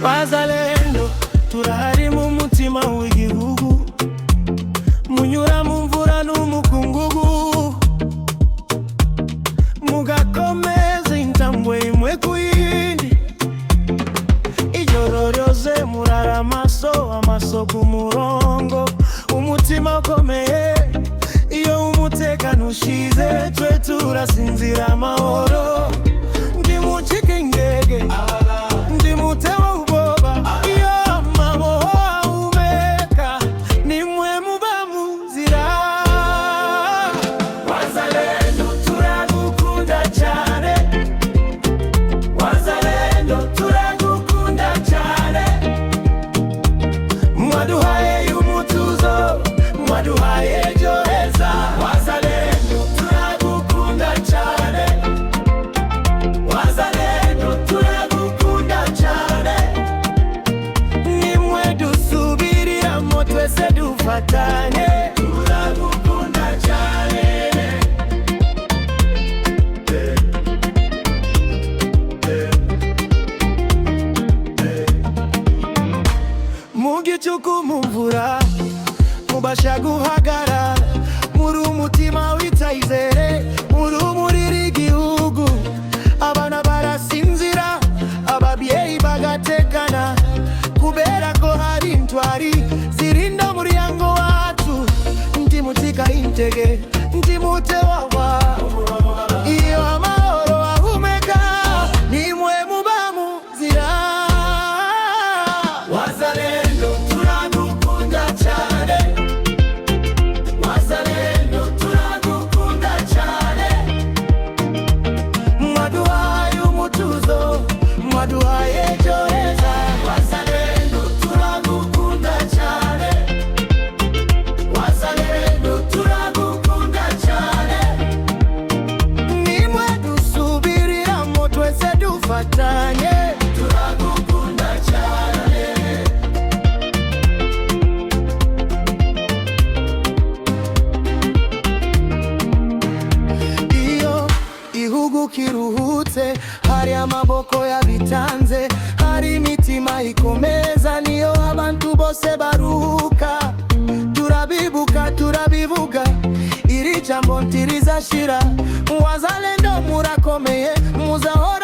Wazalendo turahari mu mutima w'igihugu, munyura mu mvura n'umukungugu, mugakomeza intambwe imwe ku yindi. Ijoro ryose murara amaso ku murongo, umutima ukomeye. Iyo umutekano ushize twe turasinzira amahoro. Ndimucike ingege, ndimutewe ubwoba, iyo amahoro ahumeka nimwe muba muzira. Wazalendo turagukunda cyane, Wazalendo turagukunda cyane. Mwaduhaye umutuzo, mwaduhaye ejo heza. Wazalendo turagukunda cyane, Wazalendo turagukunda cyane. Nimwe dusubiriramo twese dufatanye, turagukunda cyane. Mu gicuku mu mvura mubasha guhagarara, muri umutima w'itayizere, muri umurira igihugu. Abana barasinzira, ababyeyi bagatekana, kubera ko hari intwari zirinda umuryango wacu. Ndimutika intege, ndimutewawa, iyo amahoro ahumeka nimwe muba muzira. Wazalendo turagukunda cyane, Wazalendo turagukunda cyane. Mwaduhaye umutuzo, mwaduhaye ejo heza. Wazalendo turagukunda cyane, Wazalendo turagukunda cyane. Nimwe dusubiriramo twese dufatanye, turagukunda cyane. Iyo igihugu kiruhutse, hari amaboko yabitanze, hari imitima ikomeza, niyo abantu bose baruhuka. Turabibuka turabivuga, iri jambo ntirizashira. Wazalendo murakomeye, muzahora